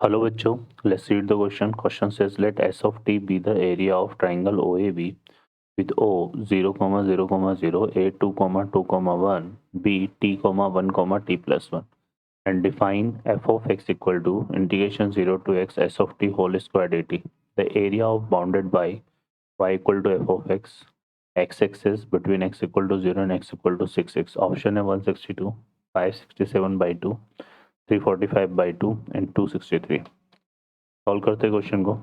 Hello बच्चों, let's read the question. Question says let S of t be the area of triangle OAB with O 0, 0, 0, A 2, 2, 1, B t, 1, t plus 1 and define f of x equal to integration 0 to x s of t whole square dt. The area of bounded by y equal to f of x axis between x equal to 0 and x equal to 6x. Option है 162, 567 by 2, 345 by 2 and 263. Solve करते हैं question को।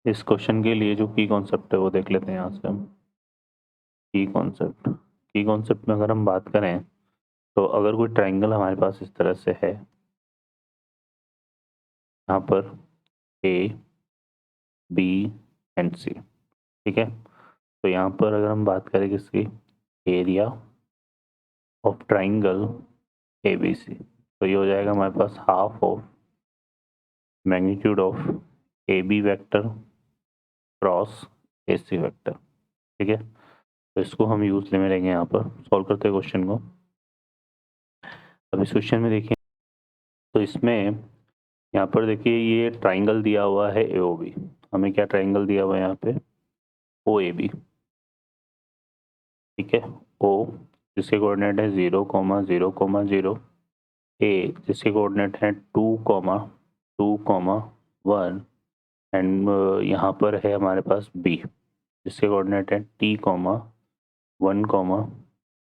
इस question के लिए जो की concept है वो देख लेते हैं यहाँ से हम। की कॉन्सेप्ट में अगर हम बात करें तो अगर कोई ट्राइंगल हमारे पास इस तरह से है, यहाँ पर ए बी एंड सी, ठीक है। तो यहाँ पर अगर हम बात करें किसकी, area of triangle A B C, तो ये हो जाएगा हमारे पास half of magnitude of A B vector cross A C vector, ठीक है। तो इसको हम यूज में लेंगे यहाँ पर। सॉल्व करते हैं क्वेश्चन को। अब इस क्वेश्चन में देखिए तो इसमें यहाँ पर देखिए ये ट्राइंगल दिया हुआ है ए ओ बी। हमें क्या ट्राइंगल दिया हुआ है यहाँ पे, ओ ए बी, ठीक है। ओ जिसके कोऑर्डिनेट है 0, 0, 0, ए जिसके कोऑर्डिनेट है 2, 2, 1 एंड यहाँ पर है हमारे पास बी जिसके कोऑर्डिनेट है टी, 1,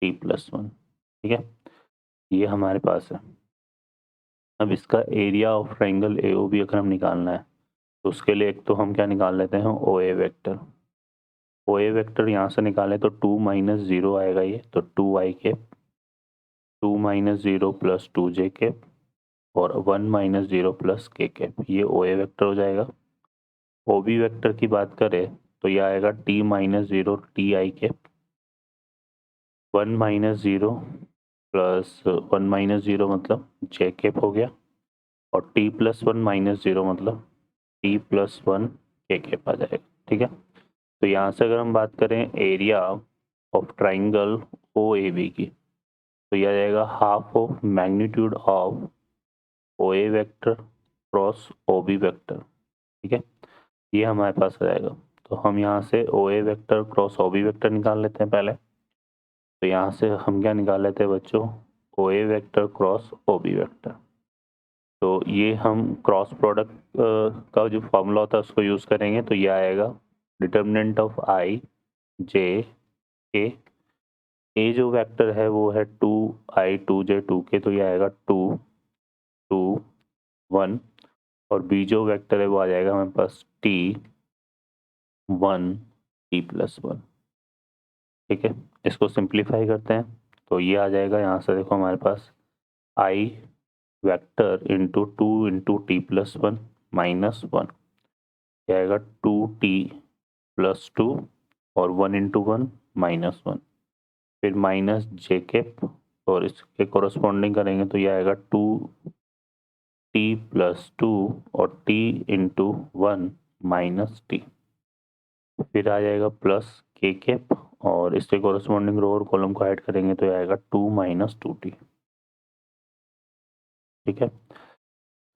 टी प्लस 1, ठीक है। ये हमारे पास है। अब इसका area of triangle A O B अगर हम निकालना है तो उसके लिए एक तो हम क्या निकाल लेते हैं, ओ A vector. O A vector यहाँ से निकालें तो 2 माइनस 0 आएगा ये, तो 2 आई कैप, 2 माइनस 0 प्लस 2 जे कैप और 1 माइनस 0 प्लस के कैप, ये ओ ए वेक्टर हो जाएगा। ओ बी वेक्टर की बात करें तो ये आएगा T minus 0 T I cap, 1 minus 0 plus 1 minus 0 मतलब जे कैप हो गया, और टी प्लस 1 माइनस 0 मतलब टी प्लस 1 के कैप आ जाएगा, ठीक है। तो यहाँ से अगर हम बात करें area of triangle O A B की, तो यह आ जाएगा half of magnitude of O A vector cross O B vector, ठीक है। ये हमारे पास आ जाएगा। तो हम यहाँ से O A vector cross O B vector निकाल लेते हैं पहले। तो यहाँ से हम क्या निकाल लेते हैं बच्चों, O A vector cross O B vector. तो ये हम क्रॉस प्रोडक्ट का जो फॉर्मूला होता है उसको यूज़ करेंगे। तो ये आएगा डिटर्मिनेंट ऑफ आई जे के, ए जो वेक्टर है वो है 2 आई 2 जे 2 के, तो ये आएगा 2, 2, 1, और बी जो वेक्टर है वो आ जाएगा हमारे पास टी 1 टी प्लस 1, ठीक है। इसको सिंप्लीफाई करते हैं तो ये आ जाएगा, यहाँ से देखो हमारे पास I vector into 2 into T plus 1 minus 1, ये आएगा 2 टी प्लस 2 और 1 इंटू 1 माइनस 1, फिर माइनस जे कैप और इसके कोरस्पॉन्डिंग करेंगे तो ये आएगा 2 टी प्लस 2 और टी इंटू 1 माइनस टी, फिर आ जाएगा प्लस के कैप और इसके कोरस्पॉन्डिंग रो और कॉलम को ऐड करेंगे तो ये आएगा 2 माइनस 2t, ठीक है।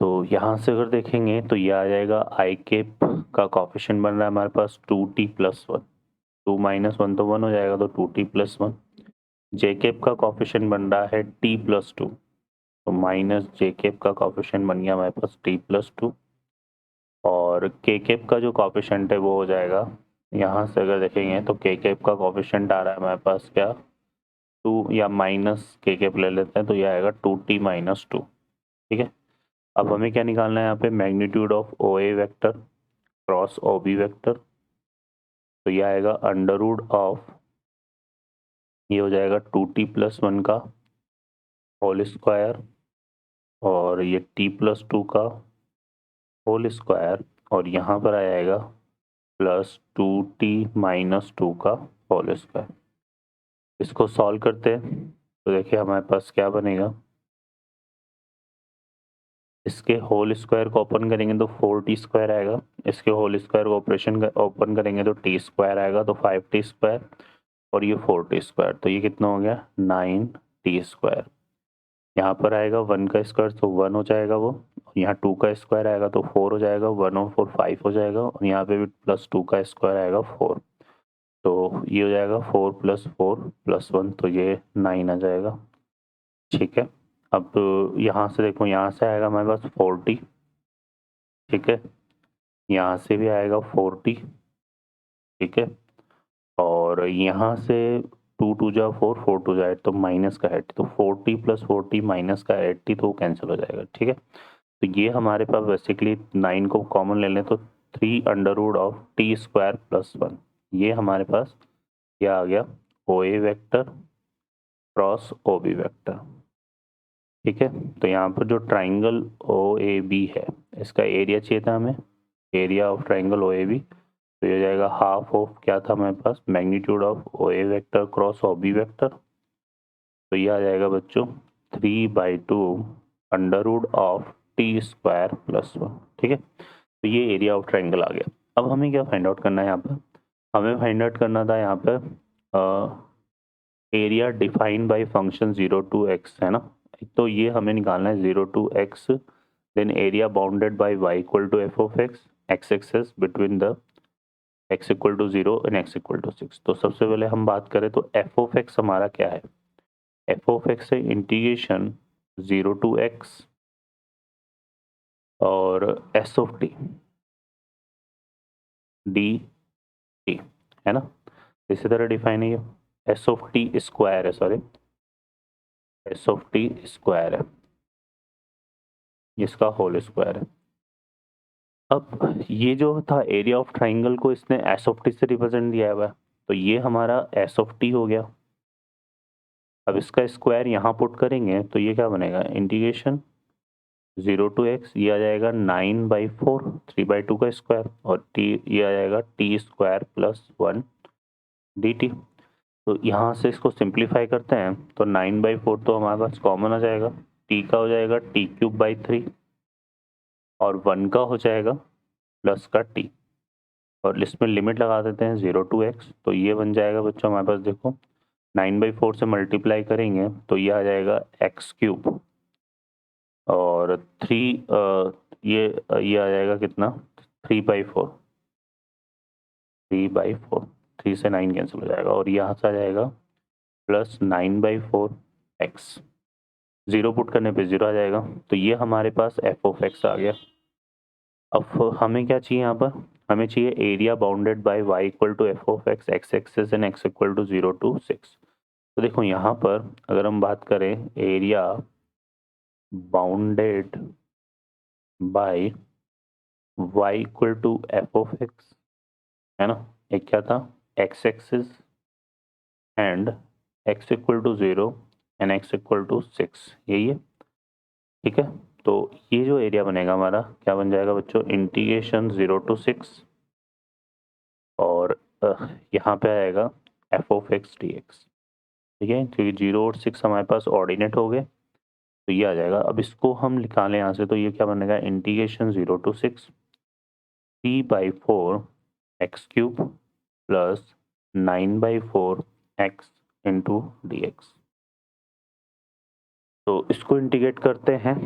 तो यहाँ से अगर देखेंगे तो ये आ जाएगा आई कैप का कॉफिशिएंट बन रहा है हमारे पास 2t प्लस 1, 2 माइनस 1 तो 1 हो जाएगा तो 2t प्लस 1। जे कैप का कॉफिशिएंट बन रहा है t प्लस 2, तो माइनस जे कैप का कॉफिशिएंट बन गया हमारे पास t प्लस 2, और के कैप का जो कॉफिशिएंट है वो हो जाएगा, यहाँ से अगर देखेंगे तो के कैप का कॉफिशिएंट आ रहा है हमारे पास क्या, 2 या माइनस के कैप ले लेते हैं तो ये आएगा 2t माइनस 2, ठीक है। अब हमें क्या निकालना है यहाँ पे, magnitude of O A vector cross O B vector, तो ये आएगा अंडर रूट ऑफ, ये हो जाएगा 2t प्लस 1 का होल स्क्वायर और ये t प्लस 2 का होल स्क्वायर, और यहाँ पर आ जाएगा प्लस 2t माइनस 2 का होल स्क्वायर। इसको सॉल्व करते हैं तो देखिए हमारे पास क्या बनेगा, इसके होल स्क्वायर को ओपन करेंगे तो 4t स्क्वायर आएगा, इसके होल स्क्वायर को ओपन करेंगे तो t स्क्वायर आएगा, तो 5t स्क्वायर और ये 4t स्क्वायर, तो ये कितना हो गया 9t स्क्वायर। यहाँ पर आएगा 1 का स्क्वायर तो 1 हो जाएगा वो, यहाँ 2 का स्क्वायर आएगा तो 4 हो जाएगा, 1 और 4 5 हो जाएगा, और यहाँ पे भी प्लस 2 का स्क्वायर आएगा 4, तो ये हो जाएगा 4 + 4 + 1, तो ये 9 आ जाएगा। ठीक है, अब यहाँ से देखो, यहाँ से आएगा हमारे पास 40, ठीक है, यहाँ से भी आएगा 40, ठीक है, और यहाँ से 2 2 जा 4, 4 2 जा 8, तो माइनस का 80, तो 40 + 40 माइनस का 80, तो कैंसिल हो जाएगा। ठीक है, तो ये हमारे पास बेसिकली 9 को कॉमन ले लें तो 3√t² + 1, ये हमारे पास क्या आ गया, OA vector cross OB vector. ठीक है, तो यहाँ पर जो ट्राइंगल OAB है, इसका एरिया चाहिए था हमें, एरिया ऑफ ट्राइंगल OAB, तो ये हो जाएगा हाफ ऑफ क्या था हमारे पास, magnitude of OA vector cross OB vector, तो ये आ जाएगा बच्चों 3/2 √t² + 1। ठीक है, तो ये एरिया ऑफ ट्राइंगल आ गया। अब हमें क्या फाइंड आउट करना है, यहाँ पर हमें फाइंड आउट करना था यहाँ पर area defined by function 0 to x, है ना, तो ये हमें निकालना है 0 to x, then area bounded by y = f(x), x axis between the x = 0 and x = 6। तो सबसे पहले हम बात करें तो f(x) हमारा क्या है, f(x) है इंटीग्रेशन 0 to x और s(t) dt, है ना, इसी तरह डिफाइन है ये s(t)² है, सॉरी s(t)² है, इसका होल स्क्वायर है। अब ये जो था एरिया ऑफ ट्राइंगल को इसने s(t) से रिप्रेजेंट दिया हुआ है, तो ये हमारा s(t) हो गया। अब इसका स्क्वायर यहाँ पुट करेंगे तो ये क्या बनेगा, इंटीग्रेशन 0 to x, ये आ जाएगा 9/4, 3/2 का स्क्वायर, और t ये आ जाएगा t² + 1 dt। तो यहाँ से इसको सिंप्लीफाई करते हैं तो 9/4 तो हमारे पास कॉमन आ जाएगा, t का हो जाएगा t³ / 3 और 1 का हो जाएगा प्लस का t, और इसमें लिमिट लगा देते हैं 0 to x, तो ये बन जाएगा बच्चों हमारे पास, देखो 9/4 से मल्टीप्लाई करेंगे तो ये आ जाएगा x³ और 3 ये आ जाएगा कितना, 3/4, 3/4, 3 से 9 कैंसिल हो जाएगा, और यहाँ से आ जाएगा प्लस 9/4 x, 0 पुट करने पे 0 आ जाएगा, तो ये हमारे पास f(x) आ गया। अब हमें क्या चाहिए यहाँ पर, हमें चाहिए area bounded by y = f(x), x axis and x = 0 to 6। तो देखो यहाँ पर अगर हम बात करें area bounded by y = f(x), है ना, एक क्या था, x axis and x = 0 and x = 6, यही है। ठीक है, तो ये जो एरिया बनेगा हमारा क्या बन जाएगा बच्चों, इंटीग्रेशन 0 to 6 और यहाँ पे आएगा f(x) dx। ठीक है, क्योंकि 0 और 6 हमारे पास ऑर्डिनेट हो गए, तो ये आ जाएगा। अब इसको हम निकालें यहाँ से, तो ये क्या बनेगा, integration 0 to 6 3/4 x³ + 9/4 x into dx। तो इसको इंटीग्रेट करते हैं,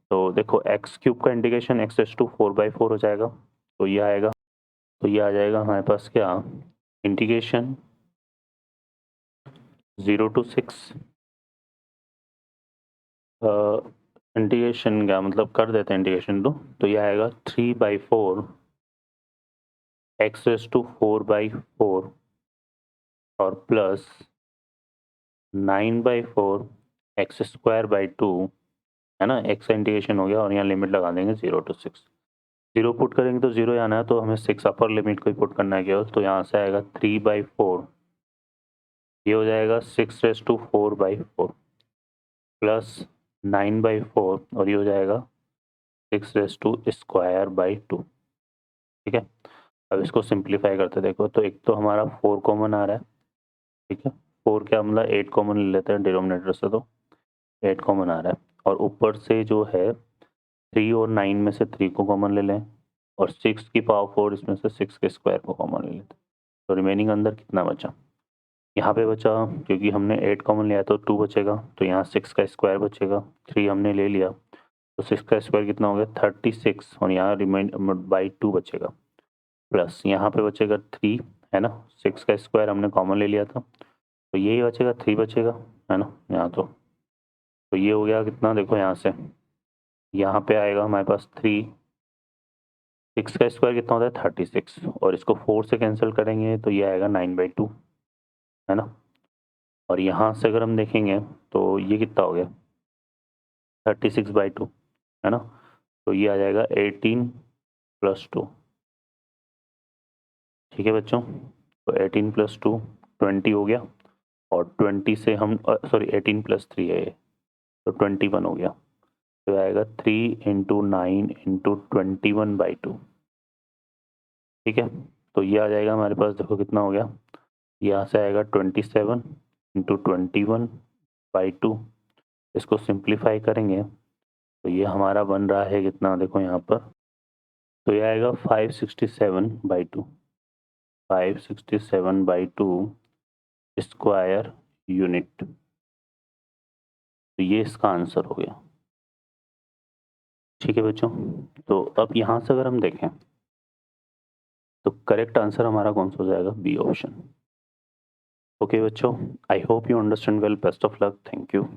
तो देखो x³ का इंटीग्रेशन x⁴ 4/4 हो जाएगा, तो ये आएगा, तो ये आ जाएगा हमारे पास क्या, इंटीग्रेशन 0 to 6 इंटीग्रेशन क्या मतलब, कर देते हैं इंटीग्रेशन तो ये आएगा 3/4 x⁴ 4/4 और प्लस 9/4 x²/2, है ना, x का इंटीग्रेशन हो गया, और यहाँ लिमिट लगा देंगे 0 to 6, 0 पुट करेंगे तो 0 आना है, तो हमें 6 अपर लिमिट को ही पुट करना है केवल, तो यहाँ से आएगा 3/4, ये हो जाएगा 6⁴/4 प्लस 9/4, और ये हो जाएगा 6⁻²/2। ठीक है, अब इसको सिंप्लीफाई करते देखो, तो एक तो हमारा 4 कॉमन आ रहा है, ठीक है, 4 क्या मतलब 8 कॉमन ले लेते हैं डिनोमिनेटर से, तो 8 कॉमन आ रहा है, और ऊपर से जो है 3 और 9 में से 3 को कॉमन ले लें, और 6 की पावर 4 इसमें से 6 के स्क्वायर को कॉमन ले लेते हैं, तो रिमेनिंग अंदर कितना बचा, यहाँ पे बचा, क्योंकि हमने 8 कॉमन लिया तो 2 बचेगा, तो यहाँ 6 का स्क्वायर बचेगा, 3 हमने ले लिया, तो 6 का स्क्वायर कितना हो गया 36 और यहाँ रिमाइंड बाई 2 बचेगा प्लस यहाँ पे बचेगा 3 है ना 6 का स्क्वायर हमने कॉमन ले लिया था तो यही बचेगा 3 बचेगा है ना यहाँ तो ये हो गया कितना देखो यहाँ से यहाँ पे आएगा हमारे पास 3 6 का स्क्वायर कितना होता है 36 और इसको 4 से कैंसिल करेंगे तो ये आएगा 9/2 है ना और यहाँ से अगर हम देखेंगे तो ये कितना हो गया 36/2 है ना तो ये आ जाएगा 18 + 2 ठीक है बच्चों तो 18 + 2 20 हो गया और 20 से हम सॉरी 18 + 3 है ये तो 21 हो गया तो आएगा 3 × 9 × 21/2 ठीक है तो ये आ जाएगा हमारे पास देखो कितना हो गया यहाँ से आएगा 27 × 21/2 इसको सिंप्लीफाई करेंगे तो ये हमारा बन रहा है कितना देखो यहाँ पर तो ये आएगा 567/2 567/2 स्क्वायर यूनिट तो ये इसका आंसर हो गया ठीक है बच्चों तो अब यहाँ से अगर हम देखें तो करेक्ट आंसर हमारा कौन सा हो जाएगा बी ऑप्शन ओके बच्चों I hope you understand well best of luck thank you